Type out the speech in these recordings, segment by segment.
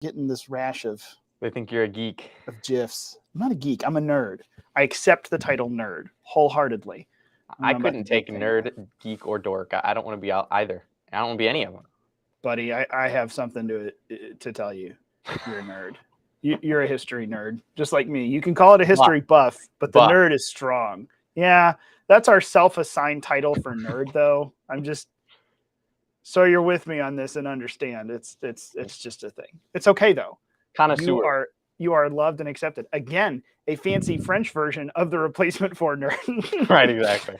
getting this rash of They think you're a geek. GIFs. I'm not a geek. I'm a nerd. I accept the title nerd wholeheartedly. I couldn't take nerd, geek, or dork. I don't want to be either. I don't want to be any of them. Buddy, I have something to tell you. You're a nerd. You're a history nerd, just like me. You can call it a history buff, but the nerd is strong. Yeah, that's our self-assigned title for nerd, though. I'm just so you're with me on this and understand. It's just a thing. It's okay though. Connoisseur. You are loved and accepted. Again, a fancy French version of the replacement for nerd. Right, exactly.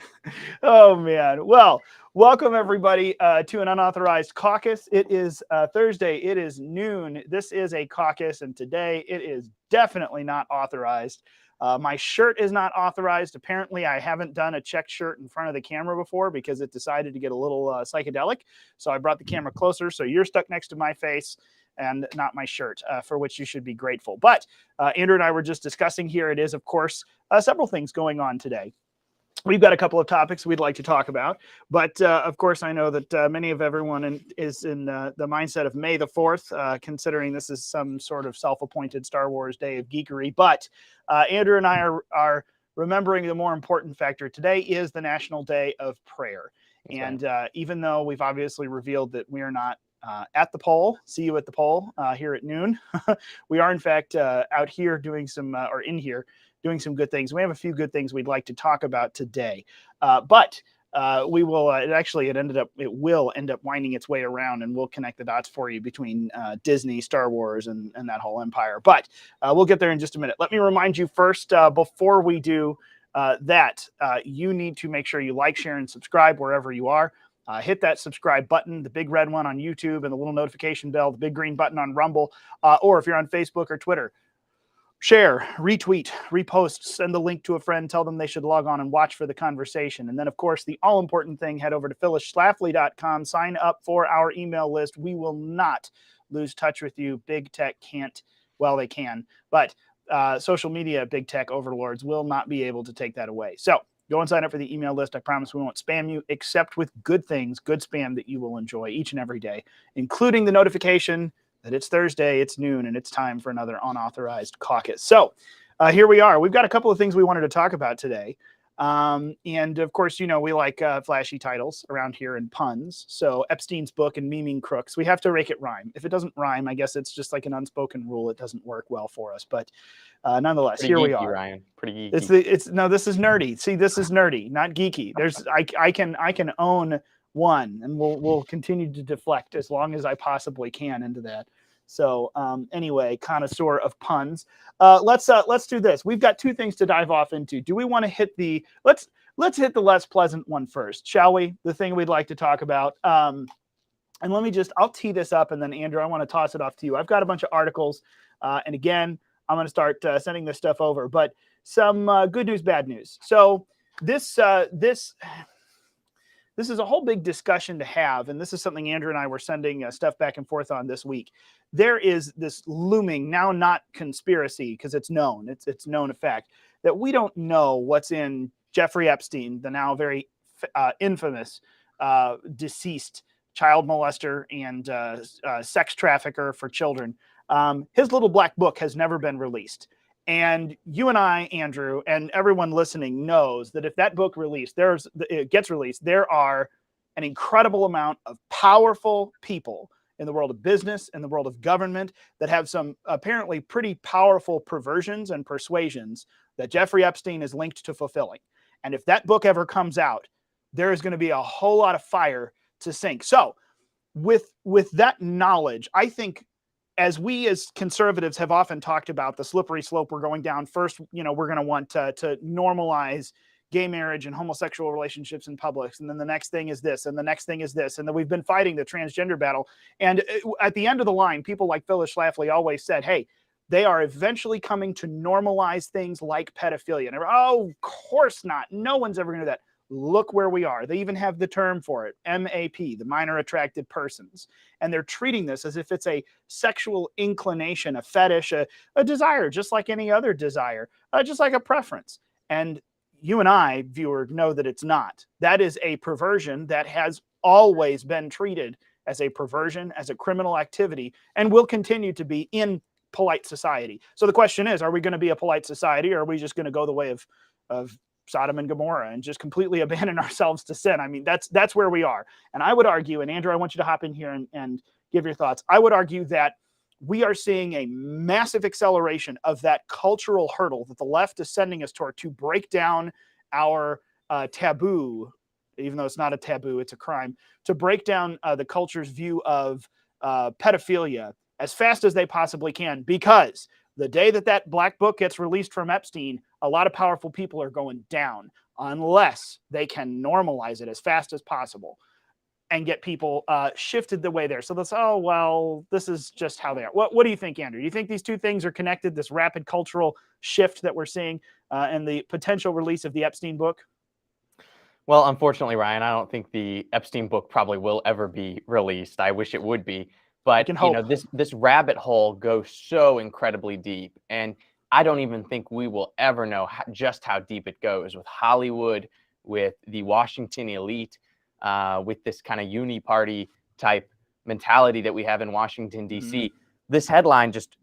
Oh man. Well, welcome everybody to an Unauthorized Caucus. It is Thursday. It is noon. This is a caucus, and today it is definitely not authorized. My shirt is not authorized. Apparently, I haven't done a checked shirt in front of the camera before because it decided to get a little psychedelic. So I brought the camera closer. So you're stuck next to my face and not my shirt, for which you should be grateful. But Andrew and I were just discussing here. It is, of course, several things going on today. We've got a couple of topics we'd like to talk about, but of course, I know that many of everyone is in the mindset of May the 4th, considering this is some sort of self-appointed Star Wars day of geekery. But Andrew and I are remembering the more important factor. Today is the National Day of Prayer. That's and right. Even though we've obviously revealed that we are not at the poll, see you at the poll here at noon, we are in fact out here doing some, or in here, doing some good things. We have a few good things we'd like to talk about today, but we will. It will end up winding its way around, and we'll connect the dots for you between Disney, Star Wars, and that whole empire. But we'll get there in just a minute. Let me remind you first, before we do that, you need to make sure you like, share, and subscribe wherever you are. Hit that subscribe button, the big red one on YouTube, and the little notification bell, the big green button on Rumble, or if you're on Facebook or Twitter. Share, retweet, repost, send the link to a friend, tell them they should log on and watch for the conversation. And then, of course, the all-important thing, head over to phyllisschlafly.com, sign up for our email list. We will not lose touch with you. Big tech can't, well, they can, but social media big tech overlords will not be able to take that away. So go and sign up for the email list. I promise we won't spam you, except with good things, good spam that you will enjoy each and every day, including the notification that it's Thursday, it's noon, and it's time for another Unauthorized Caucus. So here we are. We've got a couple of things we wanted to talk about today. And of course, you know, we like flashy titles around here and puns. So Epstein's book and memeing Crooks, we have to make it rhyme. If it doesn't rhyme, I guess it's just like an unspoken rule. It doesn't work well for us. But nonetheless, pretty here geeky, we are. Ryan. Pretty geeky. No, this is nerdy. See, this is nerdy, not geeky. I can own one, and we'll continue to deflect as long as I possibly can into that. So anyway, connoisseur of puns. Let's do this. We've got two things to dive off into. Do we want to hit the let's hit the less pleasant one first, shall we? The thing we'd like to talk about. And I'll tee this up, and then Andrew, I want to toss it off to you. I've got a bunch of articles, and again, I'm going to start sending this stuff over. But some good news, bad news. So this is a whole big discussion to have, and this is something Andrew and I were sending stuff back and forth on this week. There is this looming, now not conspiracy, because it's known, it's known a fact, that we don't know what's in Jeffrey Epstein, the now very infamous deceased child molester and sex trafficker for children. His little black book has never been released. And you and I, Andrew, and everyone listening knows that if that book gets released, there are an incredible amount of powerful people in the world of business, in the world of government, that have some apparently pretty powerful perversions and persuasions that Jeffrey Epstein is linked to fulfilling. And if that book ever comes out, there is going to be a whole lot of fire to sink. So with that knowledge, I think, as we as conservatives have often talked about the slippery slope we're going down, first, you know, we're going to want to normalize gay marriage and homosexual relationships in public. And then the next thing is this, and the next thing is this. And then we've been fighting the transgender battle. And at the end of the line, people like Phyllis Schlafly always said, hey, they are eventually coming to normalize things like pedophilia. And oh, of course not. No one's ever going to do that. Look where we are. They even have the term for it, MAP, the minor attracted persons. And they're treating this as if it's a sexual inclination, a fetish, a desire, just like any other desire, just like a preference. And you and I, viewer, know that it's not. That is a perversion that has always been treated as a perversion, as a criminal activity, and will continue to be in polite society. So the question is, are we going to be a polite society, or are we just going to go the way of Sodom and Gomorrah and just completely abandon ourselves to sin? I mean, that's where we are. And I would argue, and Andrew, I want you to hop in here and give your thoughts. I would argue that we are seeing a massive acceleration of that cultural hurdle that the left is sending us toward to break down our taboo, even though it's not a taboo, it's a crime, to break down the culture's view of pedophilia as fast as they possibly can, because the day that that black book gets released from Epstein, a lot of powerful people are going down unless they can normalize it as fast as possible and get people shifted the way there. So that's, oh, well, this is just how they are. What do you think, Andrew? Do you think these two things are connected, this rapid cultural shift that we're seeing and the potential release of the Epstein book? Well, unfortunately, Ryan, I don't think the Epstein book probably will ever be released. I wish it would be. But you know, this rabbit hole goes so incredibly deep, and I don't even think we will ever know just how deep it goes with Hollywood, with the Washington elite, with this kind of uni-party type mentality that we have in Washington, D.C. This headline just,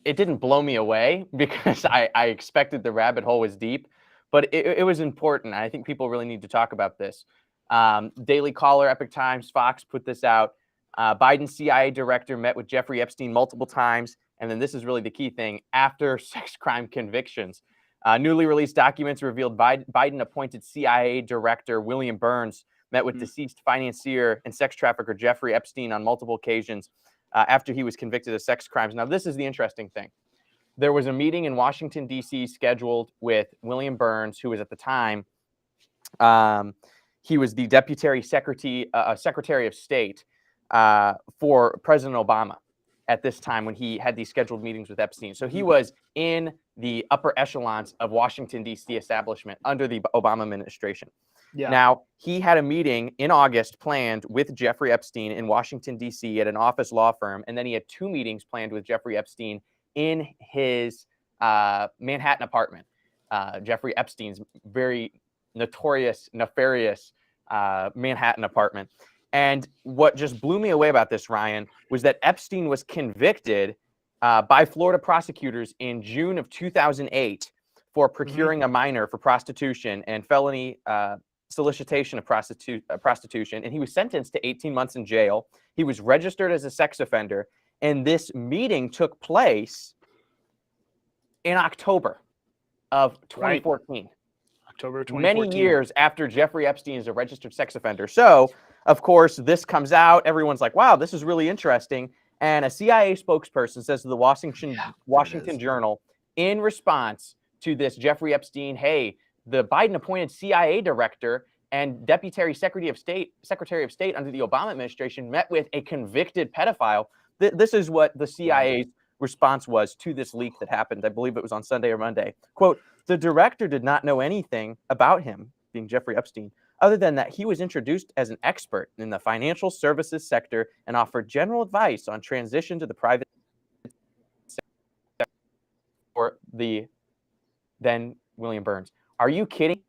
it didn't blow me away because I expected the rabbit hole was deep, but it was important. I think people really need to talk about this. Daily Caller, Epoch Times, Fox put this out. Biden's CIA director met with Jeffrey Epstein multiple times. And then this is really the key thing. After sex crime convictions, newly released documents revealed Biden appointed CIA director William Burns met with deceased financier and sex trafficker Jeffrey Epstein on multiple occasions after he was convicted of sex crimes. Now, this is the interesting thing. There was a meeting in Washington, D.C. scheduled with William Burns, who was at the time, he was the Deputy Secretary of State for President Obama at this time when he had these scheduled meetings with Epstein. So he was in the upper echelons of Washington, D.C. establishment under the Obama administration. Yeah. Now, he had a meeting in August planned with Jeffrey Epstein in Washington, D.C. at an office law firm. And then he had 2 meetings planned with Jeffrey Epstein in his Manhattan apartment. Jeffrey Epstein's very notorious, nefarious Manhattan apartment. And what just blew me away about this, Ryan, was that Epstein was convicted by Florida prosecutors in June of 2008 for procuring a minor for prostitution and felony solicitation of prostitution. And he was sentenced to 18 months in jail. He was registered as a sex offender. And this meeting took place in October of 2014. Right. October 2014. Many years after Jeffrey Epstein is a registered sex offender. So, of course, this comes out. Everyone's like, wow, this is really interesting. And a CIA spokesperson says to the Washington Journal, in response to this Jeffrey Epstein, hey, the Biden-appointed CIA director and Deputy Secretary of State under the Obama administration met with a convicted pedophile. This is what the CIA's response was to this leak that happened. I believe it was on Sunday or Monday. Quote, the director did not know anything about him, being Jeffrey Epstein, other than that he was introduced as an expert in the financial services sector and offered general advice on transition to the private sector for the then William Burns. Are you kidding?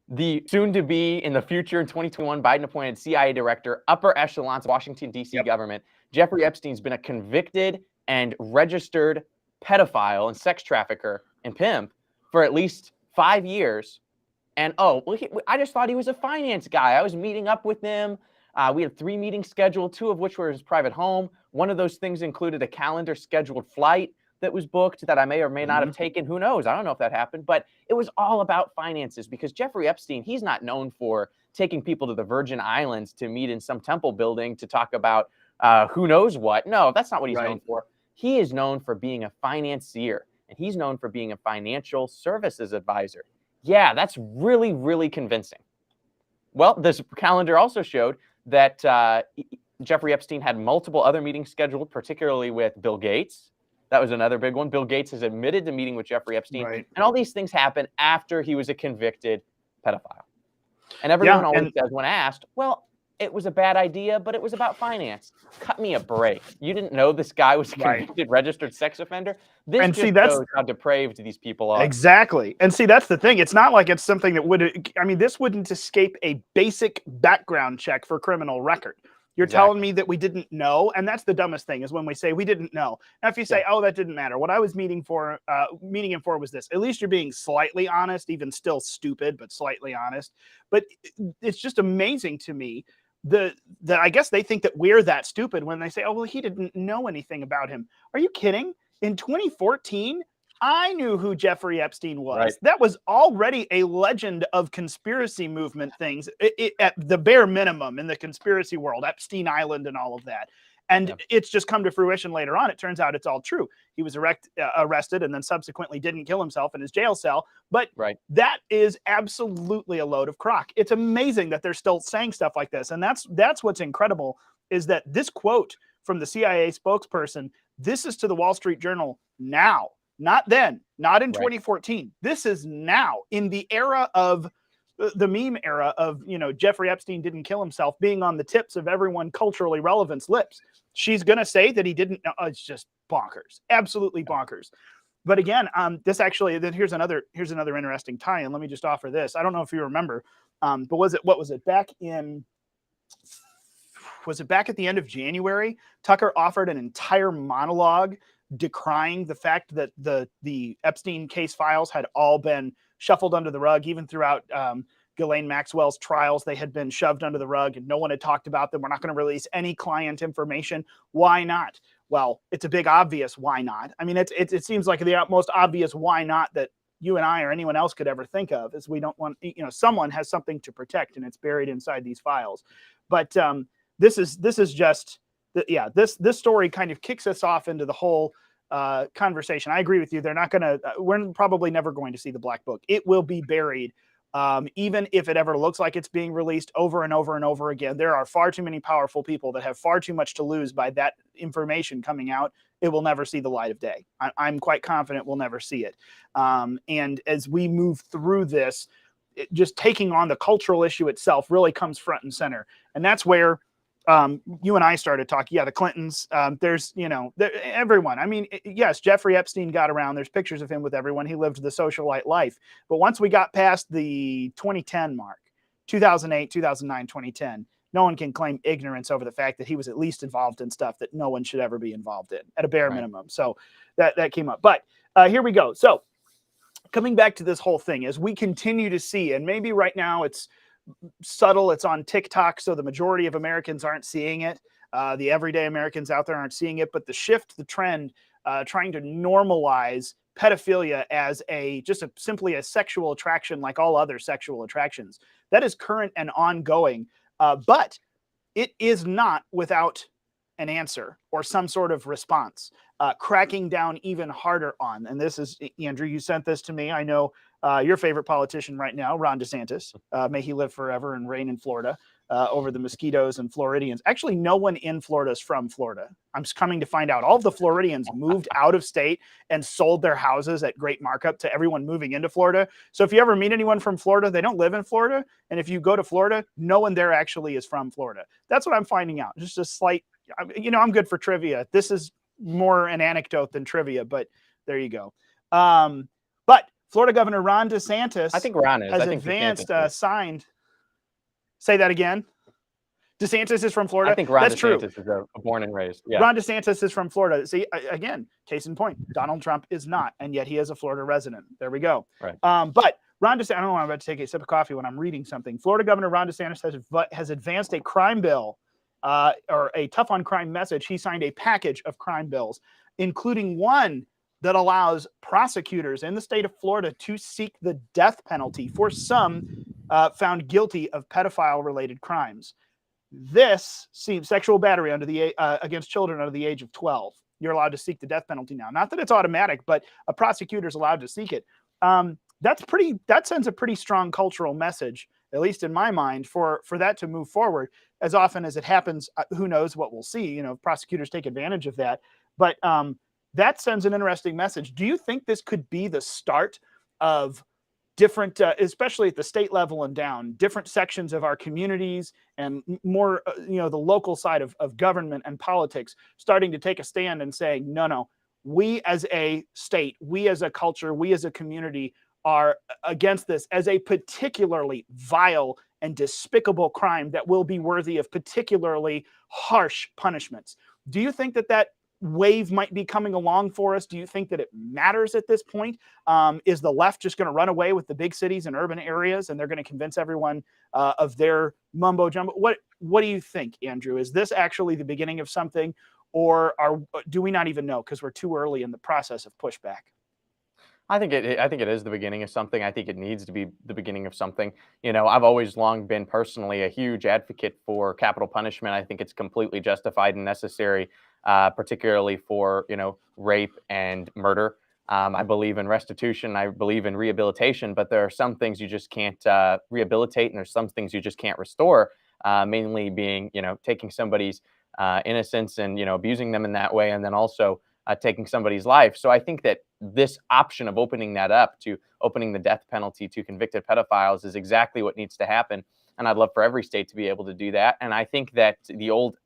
The soon-to-be in the future in 2021 Biden-appointed CIA director, upper echelons, Washington, D.C. government, Jeffrey Epstein's been a convicted and registered pedophile and sex trafficker and pimp for at least 5 years. And, I just thought he was a finance guy. I was meeting up with him. We had 3 meetings scheduled, 2 of which were his private home. One of those things included a calendar scheduled flight that was booked that I may or may not have taken. Who knows? I don't know if that happened. But it was all about finances because Jeffrey Epstein, he's not known for taking people to the Virgin Islands to meet in some temple building to talk about who knows what. No, that's not what he's known for. He is known for being a financier, and he's known for being a financial services advisor. Yeah, that's really, really convincing. Well, this calendar also showed that Jeffrey Epstein had multiple other meetings scheduled, particularly with Bill Gates. That was another big one. Bill Gates has admitted to meeting with Jeffrey Epstein. Right. And all these things happen after he was a convicted pedophile. And everyone always says when asked, well, it was a bad idea, but it was about finance. Cut me a break. You didn't know this guy was a convicted registered sex offender? This just shows how depraved these people are. Exactly. And see, that's the thing. It's not like it's something that would, this wouldn't escape a basic background check for criminal record. You're telling me that we didn't know, and that's the dumbest thing is when we say we didn't know. Now, if you say, "Oh, that didn't matter," what I was meeting him for was this: at least you're being slightly honest, even still stupid, but slightly honest. But it's just amazing to me that I guess they think that we're that stupid when they say, "Oh, well, he didn't know anything about him." Are you kidding? In 2014, I knew who Jeffrey Epstein was. Right. That was already a legend of conspiracy movement things at the bare minimum in the conspiracy world, Epstein Island and all of that. And it's just come to fruition later on. It turns out it's all true. He was arrested and then subsequently didn't kill himself in his jail cell. But that is absolutely a load of crock. It's amazing that they're still saying stuff like this. And that's what's incredible is that this quote from the CIA spokesperson, this is to the Wall Street Journal now. Not then, not in 2014. This is now in the era of the meme era of, Jeffrey Epstein didn't kill himself being on the tips of everyone culturally relevant's lips. She's going to say that he didn't know. It's just bonkers, absolutely bonkers. But again, this actually, here's another interesting tie-in. Let me just offer this. I don't know if you remember, but was it back at the end of January? Tucker offered an entire monologue decrying the fact that the Epstein case files had all been shuffled under the rug, even throughout Ghislaine Maxwell's trials. They had been shoved under the rug and no one had talked about them. We're not going to release any client information. Why not? Well, it's a big obvious why not. I mean, it seems like the most obvious why not that you and I or anyone else could ever think of is we don't want, someone has something to protect and it's buried inside these files. But this is just, this story kind of kicks us off into the whole conversation. I agree with you. We're probably never going to see the black book. It will be buried. Even if it ever looks like it's being released over and over and over again, there are far too many powerful people that have far too much to lose by that information coming out. It will never see the light of day. I'm quite confident we'll never see it. And as we move through this, just taking on the cultural issue itself really comes front and center. And that's where you and I started talking. Yeah, the Clintons, there's, everyone. I mean, yes, Jeffrey Epstein got around. There's pictures of him with everyone. He lived the socialite life. But once we got past the 2010 mark, 2008, 2009, 2010, no one can claim ignorance over the fact that he was at least involved in stuff that no one should ever be involved in at a bare minimum. So that came up. But here we go. So coming back to this whole thing, as we continue to see, and maybe right now it's subtle, it's on TikTok, so the majority of Americans aren't seeing it. The everyday Americans out there aren't seeing it, but the trend, trying to normalize pedophilia as simply a sexual attraction like all other sexual attractions. That is current and ongoing, but it is not without an answer or some sort of response, cracking down even harder on. And this is, Andrew, you sent this to me. I know your favorite politician right now, Ron DeSantis, may he live forever and reign in Florida, over the mosquitoes and Floridians. Actually, no one in Florida is from Florida. I'm coming to find out all of the Floridians moved out of state and sold their houses at great markup to everyone moving into Florida. So if you ever meet anyone from Florida, they don't live in Florida. And if you go to Florida, no one there actually is from Florida. That's what I'm finding out. Just a slight, I'm good for trivia. This is more an anecdote than trivia, but there you go. But Florida Governor Ron DeSantis, I think Ron is. has advanced, signed. Say that again. DeSantis is from Florida. I think Ron That's DeSantis true. is born and raised. Yeah. Ron DeSantis is from Florida. See, again, case in point, Donald Trump is not, and yet he is a Florida resident. There we go. Right. But Ron DeSantis, I don't know, I'm about to take a sip of coffee when I'm reading something. Florida Governor Ron DeSantis has advanced a crime bill, or a tough on crime message. He signed a package of crime bills, including one that allows prosecutors in the state of Florida to seek the death penalty for some found guilty of pedophile-related crimes. This seems sexual battery against children under the age of 12. You're allowed to seek the death penalty now. Not that it's automatic, but a prosecutor's allowed to seek it. That sends a pretty strong cultural message, at least in my mind, for that to move forward. As often as it happens, who knows what we'll see? Prosecutors take advantage of that. But that sends an interesting message. Do you think this could be the start of different, especially at the state level and down, different sections of our communities and more, the local side of government and politics starting to take a stand and saying, no, we as a state, we as a culture, we as a community are against this as a particularly vile and despicable crime that will be worthy of particularly harsh punishments. Do you think that that wave might be coming along for us? Do you think that it matters at this point? Is the left just going to run away with the big cities and urban areas, and they're going to convince everyone of their mumbo jumbo? What do you think, Andrew? Is this actually the beginning of something, or do we not even know because we're too early in the process of pushback? I think it is the beginning of something. I think it needs to be the beginning of something. I've always long been personally a huge advocate for capital punishment. I think it's completely justified and necessary, particularly for, rape and murder. I believe in restitution. I believe in rehabilitation, but there are some things you just can't rehabilitate, and there's some things you just can't restore. Mainly being, taking somebody's innocence and, abusing them in that way, and then also taking somebody's life. So I think that this option of opening that up to opening the death penalty to convicted pedophiles is exactly what needs to happen. And I'd love for every state to be able to do that. And I think that the old,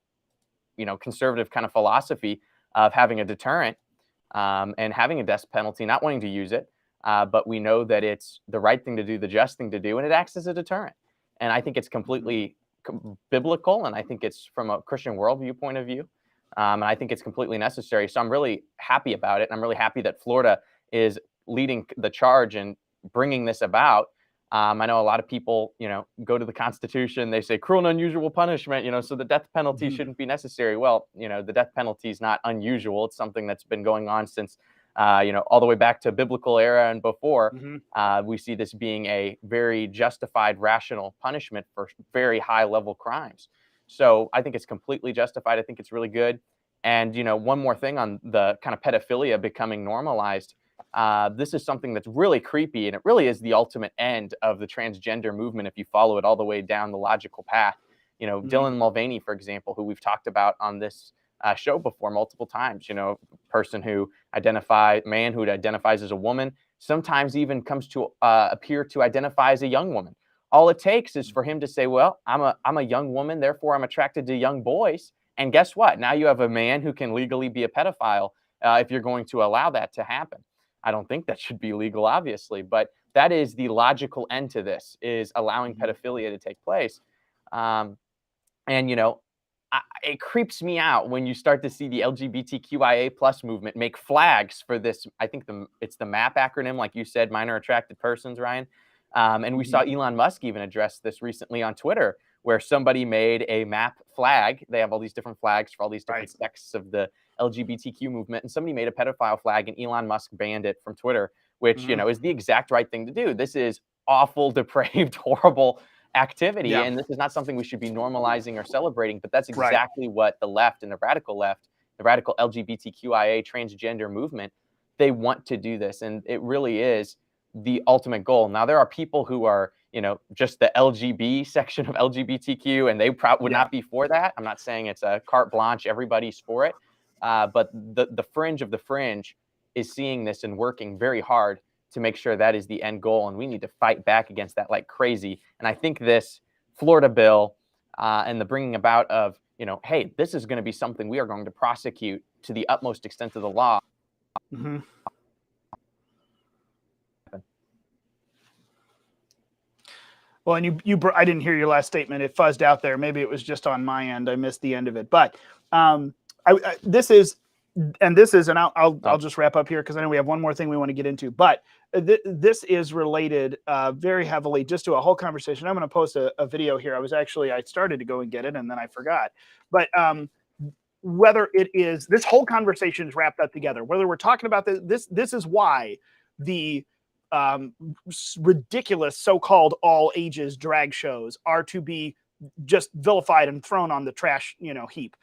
conservative kind of philosophy of having a deterrent and having a death penalty, not wanting to use it, but we know that it's the right thing to do, the just thing to do, and it acts as a deterrent. And I think it's completely biblical, and I think it's from a Christian worldview point of view. And I think it's completely necessary. So I'm really happy about it. And I'm really happy that Florida is leading the charge and bringing this about. I know a lot of people, go to the Constitution, they say cruel and unusual punishment, so the death penalty shouldn't be necessary. Well, the death penalty is not unusual. It's something that's been going on since, all the way back to biblical era and before. We see this being a very justified, rational punishment for very high level crimes. So I think it's completely justified. I think it's really good. And, one more thing on the kind of pedophilia becoming normalized. This is something that's really creepy, and it really is the ultimate end of the transgender movement if you follow it all the way down the logical path. Dylan Mulvaney, for example, who we've talked about on this show before multiple times, man who identifies as a woman, sometimes even comes to appear to identify as a young woman. All it takes is for him to say, well, I'm a young woman, therefore I'm attracted to young boys. And guess what? Now you have a man who can legally be a pedophile if you're going to allow that to happen. I don't think that should be legal, obviously, but that is the logical end to this, is allowing pedophilia to take place. It creeps me out when you start to see the LGBTQIA plus movement make flags for this. I think it's the MAP acronym, like you said, minor attracted persons, Ryan. And we saw Elon Musk even address this recently on Twitter, where somebody made a MAP flag. They have all these different flags for all these different sects of the LGBTQ movement. And somebody made a pedophile flag, and Elon Musk banned it from Twitter, which, is the exact right thing to do. This is awful, depraved, horrible activity. Yeah. And this is not something we should be normalizing or celebrating. But that's exactly what the left and the radical LGBTQIA transgender movement, they want to do this. And it really is the ultimate goal. Now, there are people who are, just the LGB section of LGBTQ, and they would not be for that. I'm not saying it's a carte blanche, everybody's for it. But the fringe of the fringe is seeing this and working very hard to make sure that is the end goal. And we need to fight back against that like crazy. And I think this Florida bill and the bringing about of, hey, this is going to be something we are going to prosecute to the utmost extent of the law. Well, and I didn't hear your last statement. It fuzzed out there. Maybe it was just on my end. I missed the end of it. But this is, and I'll just wrap up here because I know we have one more thing we want to get into. But this is related very heavily just to a whole conversation. I'm going to post a video here. I started to go and get it, and then I forgot. But whether it is, this whole conversation is wrapped up together. Whether we're talking about this is why the ridiculous so-called all ages drag shows are to be just vilified and thrown on the trash, heap.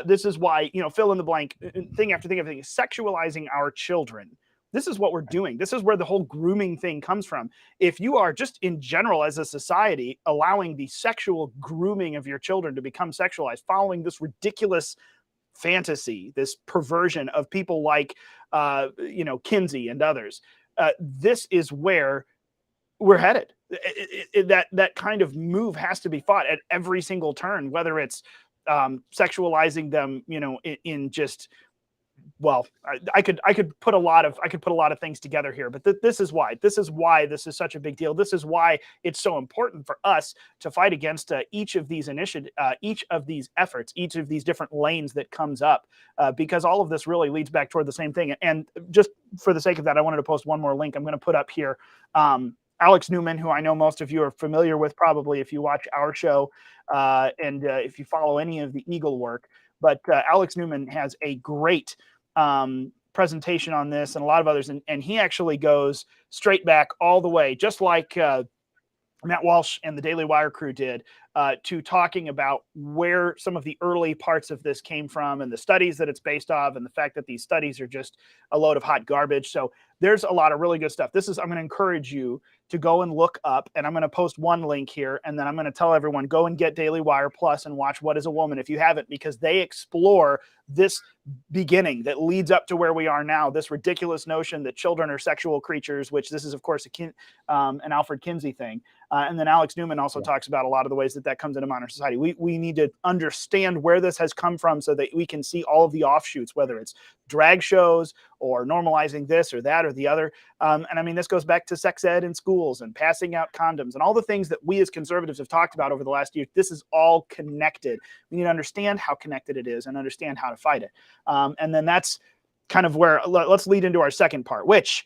This is why, fill in the blank, thing after thing, everything is sexualizing our children. This is what we're doing. This is where the whole grooming thing comes from. If you are just in general as a society allowing the sexual grooming of your children to become sexualized, following this ridiculous fantasy, this perversion of people like, Kinsey and others, this is where we're headed. That kind of move has to be fought at every single turn, whether it's sexualizing them, in just well, I could put a lot of things together here, but this is why this is such a big deal. This is why it's so important for us to fight against each of these each of these efforts, each of these different lanes that comes up, because all of this really leads back toward the same thing. And just for the sake of that, I wanted to post one more link. I'm going to put up here. Alex Newman, who I know most of you are familiar with, probably if you watch our show and if you follow any of the Eagle work. But Alex Newman has a great presentation on this and a lot of others. And he actually goes straight back all the way, just like Matt Walsh and the Daily Wire crew did, to talking about where some of the early parts of this came from and the studies that it's based off and the fact that these studies are just a load of hot garbage. So there's a lot of really good stuff. I'm going to encourage you to go and look up, and I'm going to post one link here, and then I'm going to tell everyone, go and get Daily Wire Plus and watch What is a Woman if you haven't, because they explore this beginning that leads up to where we are now, this ridiculous notion that children are sexual creatures, which this is, of course, an Alfred Kinsey thing. And then Alex Newman also talks about a lot of the ways that comes into modern society. We need to understand where this has come from so that we can see all of the offshoots, whether it's drag shows or normalizing this or that or the other. And I mean, this goes back to sex ed in schools and passing out condoms and all the things that we as conservatives have talked about over the last year. This is all connected. We need to understand how connected it is and understand how to fight it. And then that's kind of where, let's lead into our second part, which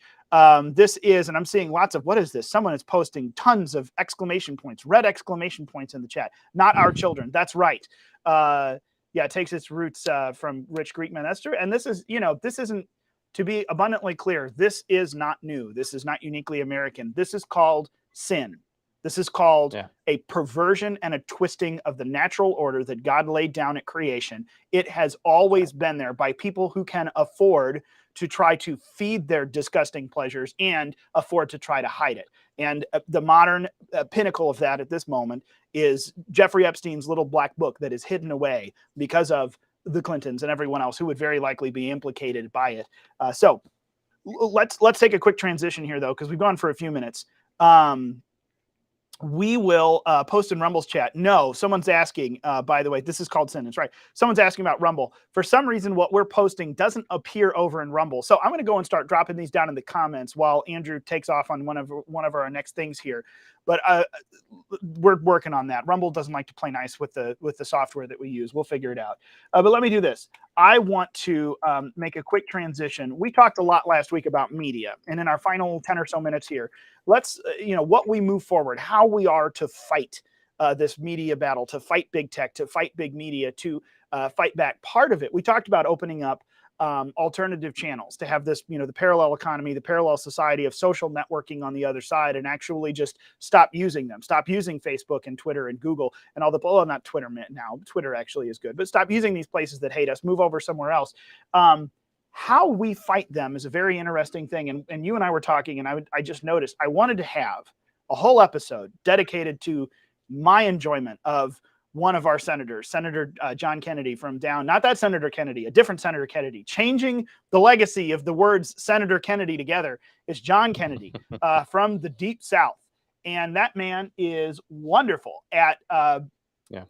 this is, and I'm seeing lots of, what is this? Someone is posting tons of exclamation points, red exclamation points in the chat. Not our children. That's right. Yeah, it takes its roots from rich Greek men. That's true. And this is, this isn't, to be abundantly clear, this is not new. This is not uniquely American. This is called sin. This is called a perversion and a twisting of the natural order that God laid down at creation. It has always been there by people who can afford to try to feed their disgusting pleasures and afford to try to hide it. And the modern pinnacle of that at this moment is Jeffrey Epstein's little black book that is hidden away because of the Clintons and everyone else who would very likely be implicated by it. So let's take a quick transition here, though, because we've gone for a few minutes. We will post in Rumble's chat. No, someone's asking, by the way, this is called sentence, right? Someone's asking about Rumble. For some reason, what we're posting doesn't appear over in Rumble. So I'm going to go and start dropping these down in the comments while Andrew takes off on one of our next things here. But we're working on that. Rumble doesn't like to play nice with the software that we use. We'll figure it out. But let me do this. I want to make a quick transition. We talked a lot last week about media, and in our final 10 or so minutes here, let's, what we move forward, how we are to fight this media battle, to fight big tech, to fight big media, to fight back. Part of it, we talked about opening up alternative channels to have this, the parallel economy, the parallel society of social networking on the other side, and actually just stop using them. Stop using Facebook and Twitter and Google and all the, well, not Twitter now. Twitter actually is good, but stop using these places that hate us. Move over somewhere else. How we fight them is a very interesting thing. And you and I were talking, and I just noticed I wanted to have a whole episode dedicated to my enjoyment of one of our senators, Senator John Kennedy from down, not that Senator Kennedy, a different Senator Kennedy. Changing the legacy of the words Senator Kennedy together is John Kennedy from the Deep South. And that man is wonderful at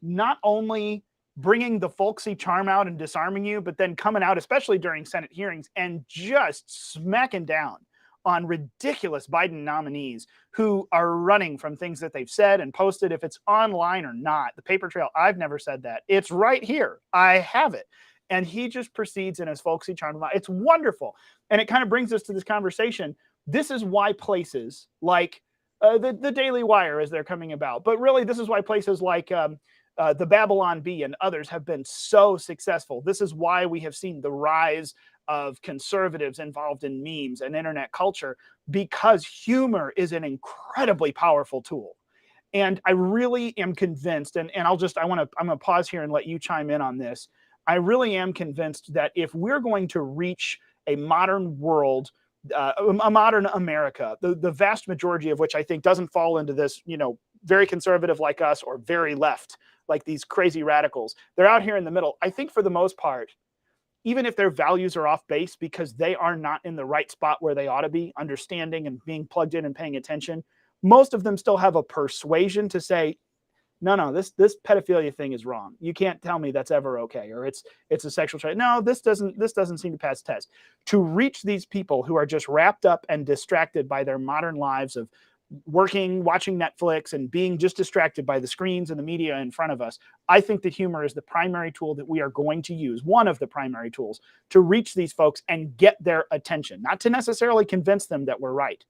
not only bringing the folksy charm out and disarming you, but then coming out, especially during Senate hearings, and just smacking down on ridiculous Biden nominees who are running from things that they've said and posted, if it's online or not. The paper trail, I've never said that. It's right here. I have it. And he just proceeds in his folksy charm. It's wonderful. And it kind of brings us to this conversation. This is why places like the Daily Wire, as they're coming about, but really this is why places like the Babylon Bee and others have been so successful. This is why we have seen the rise of conservatives involved in memes and internet culture, because humor is an incredibly powerful tool. And I really am convinced, and I'm going to pause here and let you chime in on this. I really am convinced that if we're going to reach a modern world, a modern America, the vast majority of which I think doesn't fall into this, very conservative like us or very left like these crazy radicals. They're out here in the middle. I think for the most part, even if their values are off base because they are not in the right spot where they ought to be, understanding and being plugged in and paying attention, most of them still have a persuasion to say, no, this pedophilia thing is wrong. You can't tell me that's ever okay, or it's a sexual trait. No, this doesn't seem to pass the test. To reach these people who are just wrapped up and distracted by their modern lives of working, watching Netflix, and being just distracted by the screens and the media in front of us, I think that humor is the primary tool that we are going to use, one of the primary tools to reach these folks and get their attention, not to necessarily convince them that we're right,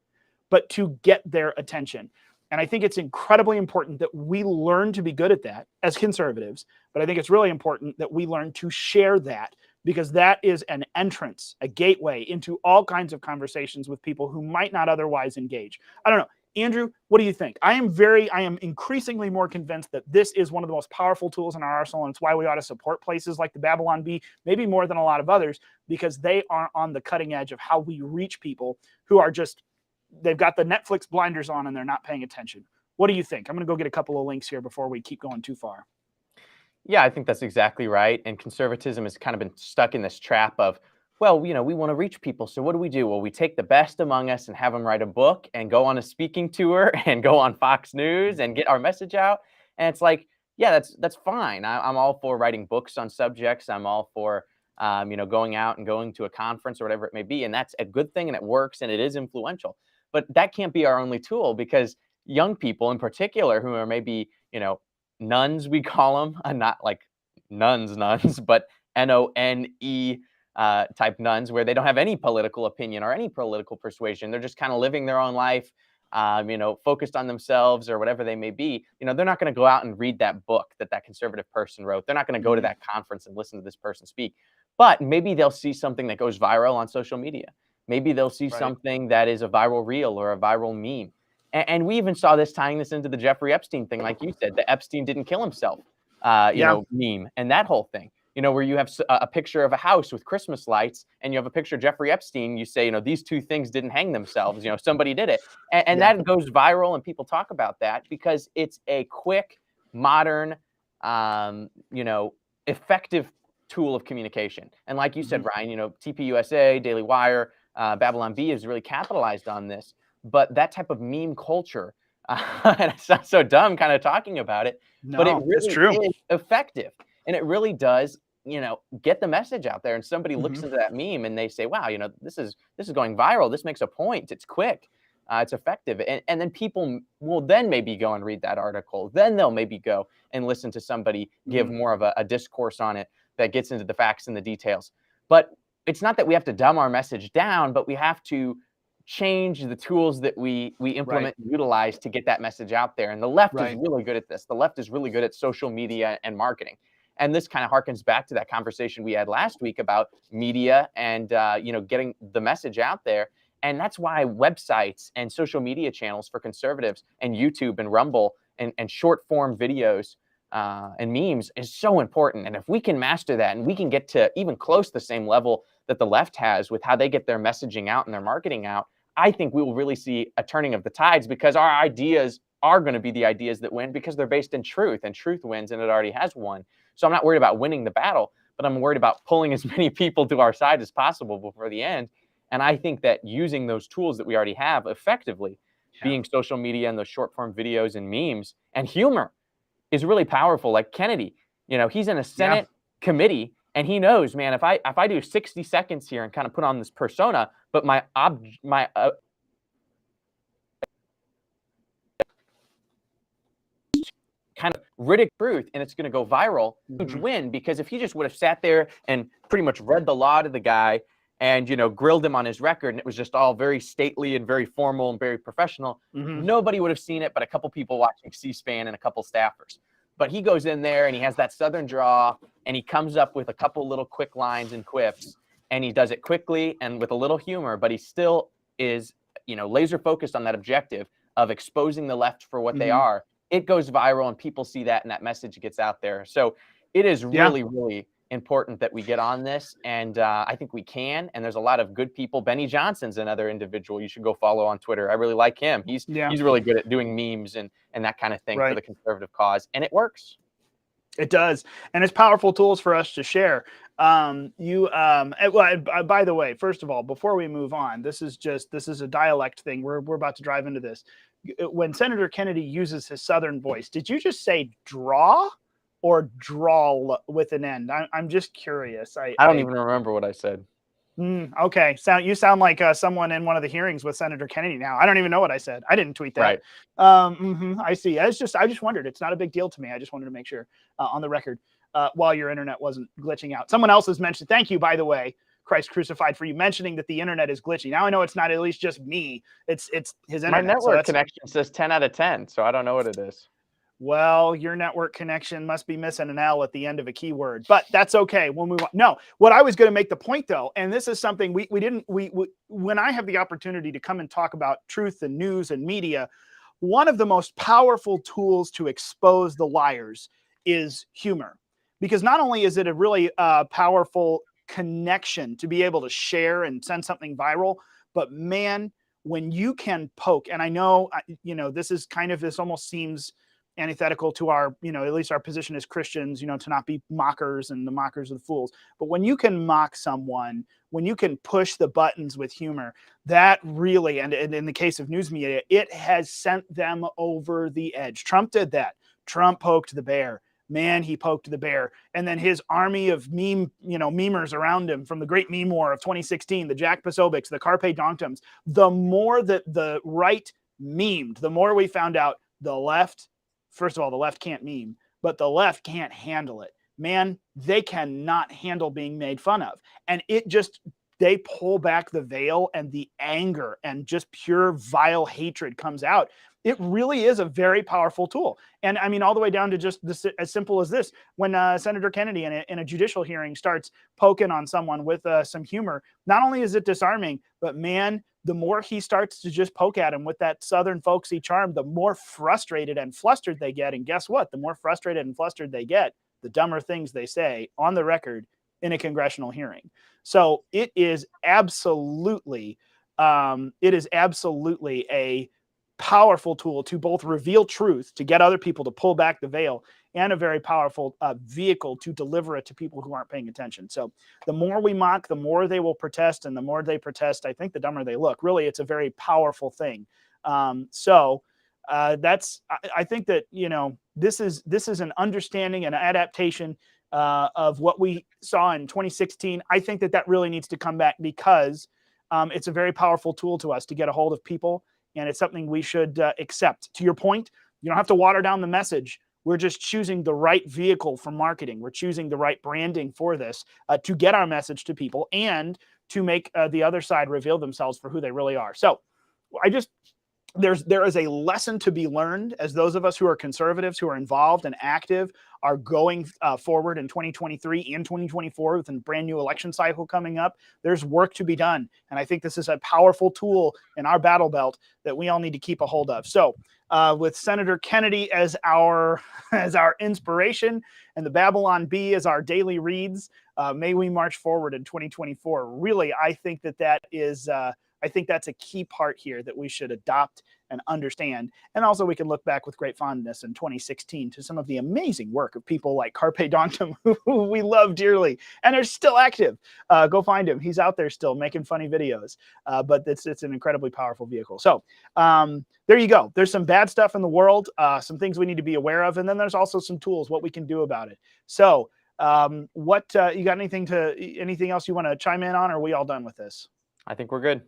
but to get their attention. And I think it's incredibly important that we learn to be good at that as conservatives. But I think it's really important that we learn to share that, because that is an entrance, a gateway into all kinds of conversations with people who might not otherwise engage. I don't know. Andrew, what do you think? I am increasingly more convinced that this is one of the most powerful tools in our arsenal, and it's why we ought to support places like the Babylon Bee, maybe more than a lot of others, because they are on the cutting edge of how we reach people who are just, they've got the Netflix blinders on and they're not paying attention. What do you think? I'm going to go get a couple of links here before we keep going too far. Yeah, I think that's exactly right. And conservatism has kind of been stuck in this trap of, well, we want to reach people. So what do? Well, we take the best among us and have them write a book and go on a speaking tour and go on Fox News and get our message out. And it's like, yeah, that's fine. I'm all for writing books on subjects. I'm all for, going out and going to a conference or whatever it may be. And that's a good thing, and it works, and it is influential. But that can't be our only tool, because young people in particular who are maybe, nuns, we call them, not like nuns, but NONE type nuns, where they don't have any political opinion or any political persuasion. They're just kind of living their own life, focused on themselves or whatever they may be. They're not going to go out and read that book that conservative person wrote. They're not going to go to that conference and listen to this person speak. But maybe they'll see something that goes viral on social media. Maybe they'll see something that is a viral reel or a viral meme. And we even saw this, tying this into the Jeffrey Epstein thing, like you said, the Epstein didn't kill himself, meme, and that whole thing, where you have a picture of a house with Christmas lights and you have a picture of Jeffrey Epstein. You say, these two things didn't hang themselves, somebody did it. And that goes viral, and people talk about that because it's a quick, modern, effective tool of communication. And like you said, Ryan, TPUSA, Daily Wire, Babylon Bee has really capitalized on this. But that type of meme culture, and it's not so dumb kind of talking about it, but it really is effective. And it really does, get the message out there. And somebody looks into that meme and they say, wow, this is going viral. This makes a point. It's quick. It's effective. And then people will then maybe go and read that article. Then they'll maybe go and listen to somebody give more of a discourse on it that gets into the facts and the details. But it's not that we have to dumb our message down, but we have to change the tools that we implement and utilize to get that message out there. And the left is really good at this. The left is really good at social media and marketing. And this kind of harkens back to that conversation we had last week about media and, getting the message out there. And that's why websites and social media channels for conservatives and YouTube and Rumble and short form videos and memes is so important. And if we can master that, and we can get to even close to the same level that the left has with how they get their messaging out and their marketing out, I think we will really see a turning of the tides, because our ideas are going to be the ideas that win, because they're based in truth, and truth wins, and it already has won. So I'm not worried about winning the battle, but I'm worried about pulling as many people to our side as possible before the end. And I think that using those tools that we already have effectively, being social media and those short form videos and memes and humor, is really powerful. Like Kennedy, he's in a Senate committee, and he knows, man, if I do 60 seconds here and kind of put on this persona, but my kind of ridicule truth, and it's going to go viral, huge win. Because if he just would have sat there and pretty much read the law to the guy and, grilled him on his record, and it was just all very stately and very formal and very professional, nobody would have seen it but a couple people watching C-SPAN and a couple staffers. But he goes in there and he has that Southern draw, and he comes up with a couple little quick lines and quips, and he does it quickly and with a little humor, but he still is, laser focused on that objective of exposing the left for what they are. It goes viral, and people see that, and that message gets out there. So it is really, really important that we get on this, and I think we can. And there's a lot of good people. Benny Johnson's another individual you should go follow on Twitter. I really like him. He's really good at doing memes and that kind of thing for the conservative cause, and it works. It does. And it's powerful tools for us to share. By the way, first of all, before we move on, this is a dialect thing. We're about to drive into this. When Senator Kennedy uses his Southern voice, did you just say draw or drawl with an end? I'm just curious. I don't even remember what I said. Okay. You sound like someone in one of the hearings with Senator Kennedy now. I don't even know what I said. I didn't tweet that. Right. I see. I just wondered. It's not a big deal to me. I just wanted to make sure on the record while your internet wasn't glitching out. Someone else has mentioned, thank you, by the way, Christ crucified, for you mentioning that the internet is glitchy. Now I know it's not at least just me. It's his internet. My network connection says 10 out of 10, so I don't know what it is. Well, your network connection must be missing an L at the end of a keyword, but that's okay. We'll move on. No, what I was going to make the point though, and this is something we when I have the opportunity to come and talk about truth and news and media, one of the most powerful tools to expose the liars is humor, because not only is it a really powerful connection to be able to share and send something viral, but man, when you can poke, and I know, this is kind of, this almost seems antithetical to our, at least our position as Christians, to not be mockers and the mockers of the fools. But when you can mock someone, when you can push the buttons with humor, that really, and in the case of news media, it has sent them over the edge. Trump did that. Trump poked the bear. Man, he poked the bear. And then his army of memers around him from the great meme war of 2016, the Jack Posobics, the Carpe Donkums, the more that the right memed, the more we found out the left, first of all, the left can't meme, but the left can't handle it. Man, they cannot handle being made fun of. And they pull back the veil, and the anger and just pure vile hatred comes out. It really is a very powerful tool. And I mean, all the way down to just this, as simple as this, when Senator Kennedy in a judicial hearing starts poking on someone with some humor, not only is it disarming, but man, the more he starts to just poke at him with that Southern folksy charm, the more frustrated and flustered they get. And guess what? The more frustrated and flustered they get, the dumber things they say on the record in a congressional hearing. So it is absolutely a powerful tool to both reveal truth, to get other people to pull back the veil, and a very powerful vehicle to deliver it to people who aren't paying attention. So the more we mock, the more they will protest, and the more they protest, I think the dumber they look. Really, it's a very powerful thing. I think that, this is an understanding and adaptation of what we saw in 2016. I think that really needs to come back, because it's a very powerful tool to us to get a hold of people. And it's something we should accept. To your point, you don't have to water down the message. We're just choosing the right vehicle for marketing. We're choosing the right branding for this to get our message to people and to make the other side reveal themselves for who they really are. So there is a lesson to be learned as those of us who are conservatives, who are involved and active, are going forward in 2023 and 2024 with a brand new election cycle coming up. There's work to be done. And I think this is a powerful tool in our battle belt that we all need to keep a hold of. So with Senator Kennedy as our inspiration and the Babylon Bee as our daily reads, may we march forward in 2024. Really, I think that is I think that's a key part here that we should adopt and understand. And also we can look back with great fondness in 2016 to some of the amazing work of people like Carpe Donktum, who we love dearly and are still active. Go find him. He's out there still making funny videos, but it's an incredibly powerful vehicle. So there you go. There's some bad stuff in the world, some things we need to be aware of. And then there's also some tools, what we can do about it. So you got anything else you want to chime in on, or are we all done with this? I think we're good.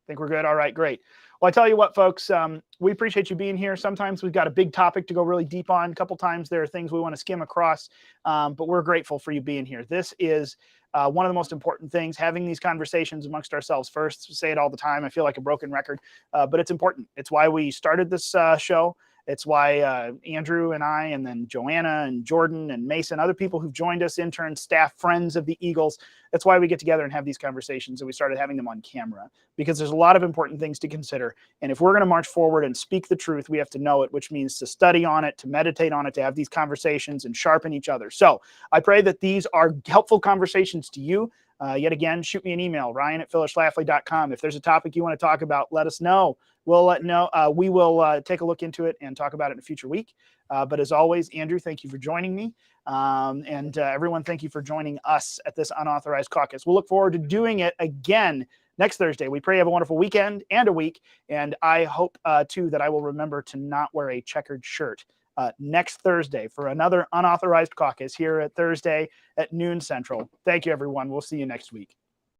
Think we're good. All right, great. Well, I tell you what, folks, we appreciate you being here. Sometimes we've got a big topic to go really deep on. A couple times there are things we want to skim across, but we're grateful for you being here. This is one of the most important things, having these conversations amongst ourselves first. Say it all the time. I feel like a broken record, but it's important. It's why we started this show. It's why Andrew and I, and then Joanna and Jordan and Mason, other people who've joined us, interns, staff, friends of the Eagles. That's why we get together and have these conversations, and we started having them on camera, because there's a lot of important things to consider. And if we're going to march forward and speak the truth, we have to know it, which means to study on it, to meditate on it, to have these conversations and sharpen each other. So I pray that these are helpful conversations to you. Yet again, shoot me an email, ryan@phyllisschlafly.com. If there's a topic you want to talk about, let us know. We'll let know. We will take a look into it and talk about it in a future week. But as always, Andrew, thank you for joining me. And everyone, thank you for joining us at this Unauthorized Caucus. We'll look forward to doing it again next Thursday. We pray you have a wonderful weekend and a week. And I hope, too, that I will remember to not wear a checkered shirt next Thursday for another Unauthorized Caucus here at Thursday at noon Central. Thank you, everyone. We'll see you next week.